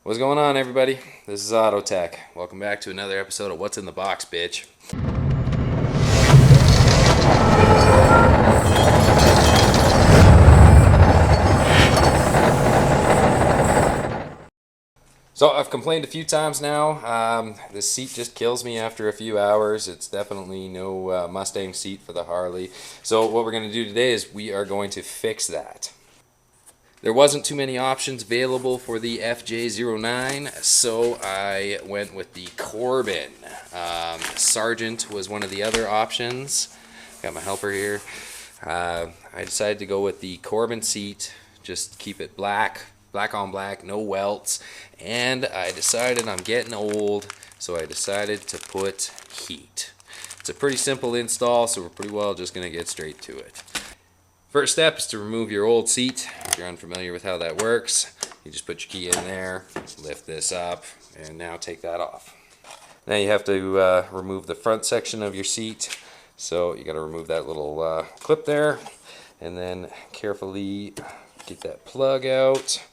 What's going on, everybody? This is Auto Tech. Welcome back to another episode of What's in the Box, bitch. So I've complained a few times now. This seat just kills me after a few hours. It's definitely no Mustang seat for the Harley. So what we're going to do today is we are going to fix that. There wasn't too many options available for the FJ-09, so I went with the Corbin. Sergeant was one of the other options. Got my helper here. I decided to go with the Corbin seat. Just keep it black on black, no welts. And I decided I'm getting old, so I decided to put heat. It's a pretty simple install, so we're pretty well just going to get straight to it. First step is to remove your old seat. If you're unfamiliar with how that works, you just put your key in there, lift this up, and now take that off. Now you have to remove the front section of your seat. So you got to remove that little clip there, and then carefully get that plug out,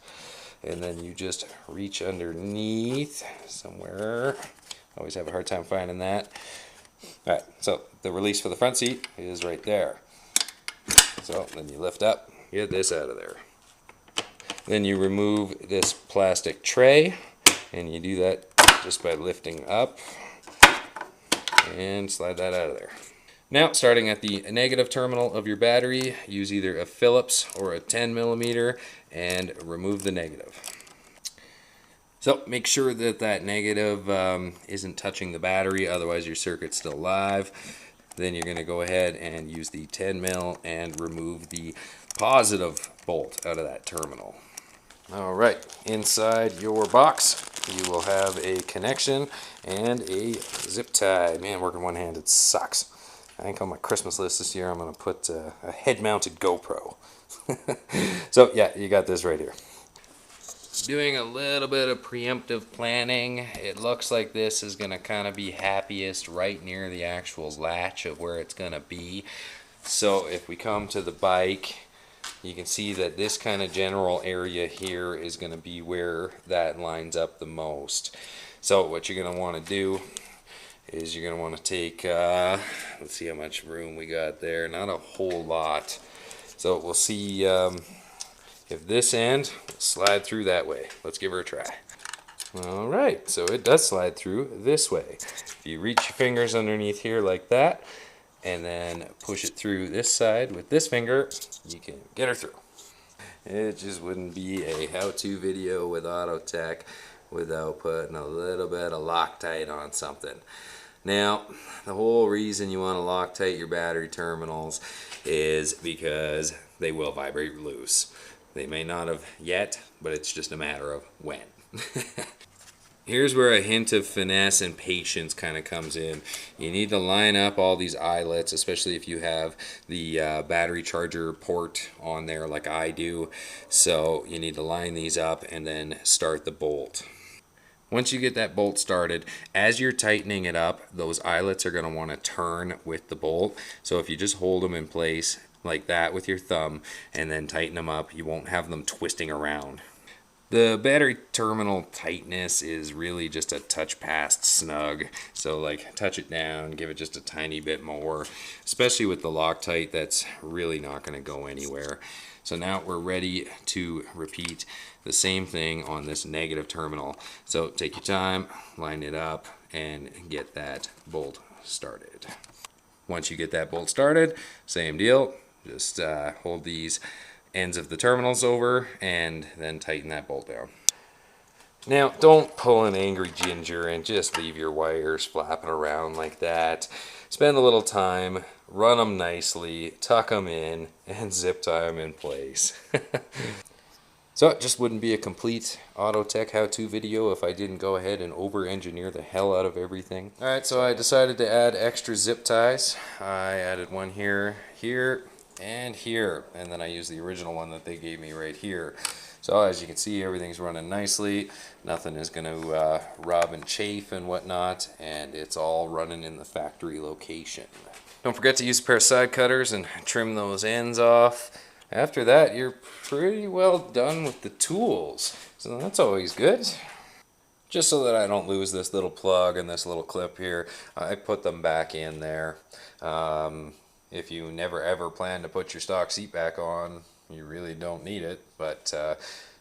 and then you just reach underneath somewhere. Always have a hard time finding that. Alright, so the release for the front seat is right there. So then you lift up, get this out of there. Then you remove this plastic tray, and you do that just by lifting up and slide that out of there. Now, starting at the negative terminal of your battery, use either a Phillips or a 10mm and remove the negative. So make sure that that negative isn't touching the battery, otherwise your circuit's still live. Then you're going to go ahead and use the 10mm and remove the positive bolt out of that terminal. Alright, inside your box you will have a connection and a zip tie. Man, working one-handed sucks. I think on my Christmas list this year I'm going to put a head-mounted GoPro. So yeah, you got this right here. Doing a little bit of preemptive planning. It looks like this is going to kind of be happiest right near the actual latch of where it's going to be. So if we come to the bike, you can see that this kind of general area here is going to be where that lines up the most. So what you're going to want to do is you're going to want to take, let's see how much room we got there. Not a whole lot. So we'll see if this end will slide through that way. Let's give her a try. Alright, so it does slide through this way. If you reach your fingers underneath here like that, and then push it through this side with this finger, you can get her through. It just wouldn't be a how-to video with Auto Tech without putting a little bit of Loctite on something. Now, the whole reason you want to Loctite your battery terminals is because they will vibrate loose. They may not have yet, but it's just a matter of when. Here's where a hint of finesse and patience kind of comes in. You need to line up all these eyelets, especially if you have the battery charger port on there like I do. So you need to line these up and then start the bolt. Once you get that bolt started, as you're tightening it up, those eyelets are going to want to turn with the bolt. So if you just hold them in place like that with your thumb and then tighten them up, you won't have them twisting around. The battery terminal tightness is really just a touch past snug, so like touch it down, give it just a tiny bit more, especially with the Loctite. That's really not going to go anywhere. So now we're ready to repeat the same thing on this negative terminal. So take your time, line it up, and get that bolt started. Once you get that bolt started, same deal. Just hold these ends of the terminals over and then tighten that bolt down. Now, don't pull an angry ginger and just leave your wires flapping around like that. Spend a little time, run them nicely, tuck them in, and zip tie them in place. So it just wouldn't be a complete Auto Tech how-to video if I didn't go ahead and over-engineer the hell out of everything. Alright, so I decided to add extra zip ties. I added one here, and here, and then I used the original one that they gave me right here. So as you can see, everything's running nicely. Nothing is going to rub and chafe and whatnot, and it's all running in the factory location. Don't forget to use a pair of side cutters and trim those ends off. After that, you're pretty well done with the tools, so that's always good. just so that I don't lose this little plug and this little clip here. I put them back in there. If you never ever plan to put your stock seat back on, you really don't need it, but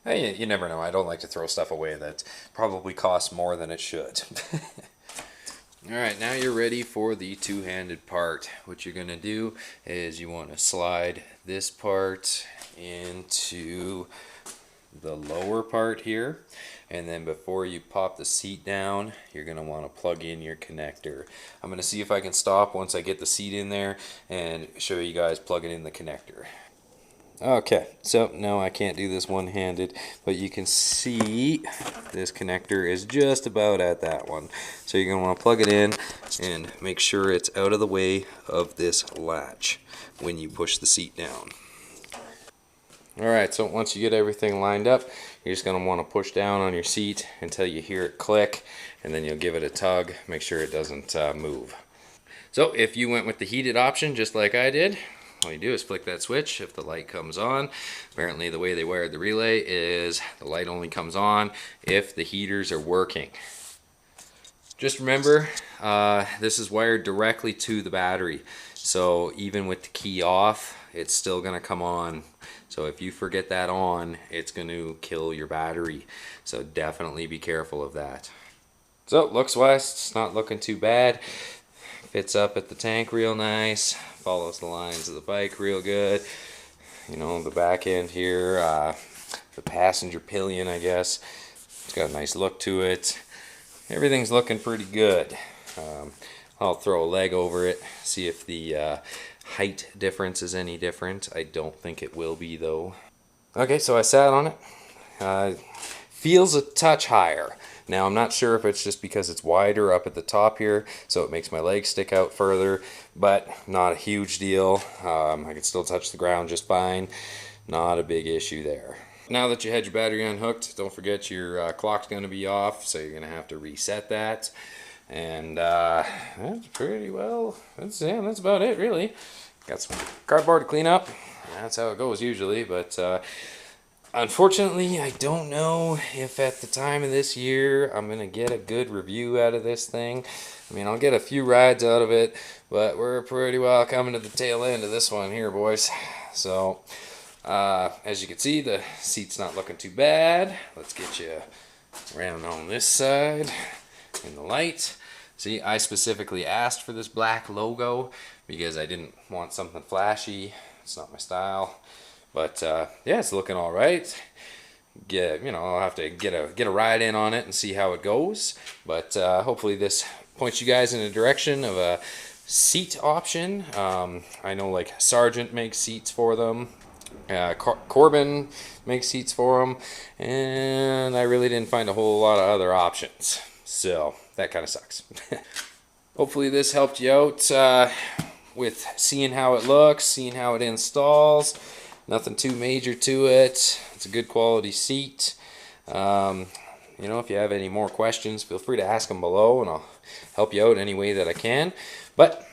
hey, you never know. I don't like to throw stuff away that probably costs more than it should. Alright, now you're ready for the two-handed part. What you're going to do is you want to slide this part into the lower part here, and then before you pop the seat down, you're going to want to plug in your connector. I'm going to see if I can stop once I get the seat in there and show you guys plugging in the connector. Okay, so no, I can't do this one-handed, but you can see this connector is just about at that one. So you're going to want to plug it in and make sure it's out of the way of this latch when you push the seat down. Alright, so once you get everything lined up, you're just going to want to push down on your seat until you hear it click, and then you'll give it a tug, make sure it doesn't move. So if you went with the heated option just like I did, all you do is flick that switch if the light comes on. Apparently the way they wired the relay is the light only comes on if the heaters are working. Just remember, this is wired directly to the battery, so even with the key off, it's still going to come on. So if you forget that on, it's going to kill your battery, so definitely be careful of that. So looks wise, it's not looking too bad. Fits up at the tank real nice, follows the lines of the bike real good. You know, the back end here, the passenger pillion, I guess, it's got a nice look to it. Everything's looking pretty good. I'll throw a leg over it, see if the height difference is any different. I don't think it will be though. Okay, so I sat on it. Feels a touch higher. Now I'm not sure if it's just because it's wider up at the top here, so it makes my legs stick out further, but not a huge deal. I can still touch the ground just fine. Not a big issue there. Now that you had your battery unhooked, don't forget your clock's going to be off, so you're going to have to reset that. And that's pretty well, that's about it really. Got some cardboard to clean up. That's how it goes usually, but unfortunately, I don't know if at the time of this year I'm going to get a good review out of this thing. I mean, I'll get a few rides out of it, but we're pretty well coming to the tail end of this one here, boys. So, as you can see, the seat's not looking too bad. Let's get you around on this side in the light. See, I specifically asked for this black logo because I didn't want something flashy. It's not my style. But yeah, it's looking all right. I'll have to get a ride in on it and see how it goes. But hopefully this points you guys in a direction of a seat option. I know like Sargent makes seats for them. Corbin makes seats for them, and I really didn't find a whole lot of other options. So that kind of sucks. Hopefully this helped you out with seeing how it looks, seeing how it installs. Nothing too major to it. It's a good quality seat. If you have any more questions, feel free to ask them below, and I'll help you out any way that I can. But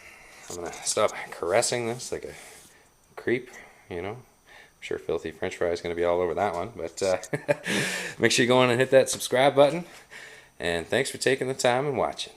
I'm gonna stop caressing this like a creep. I'm sure Filthy French Fry is gonna be all over that one. But make sure you go on and hit that subscribe button. And thanks for taking the time and watching.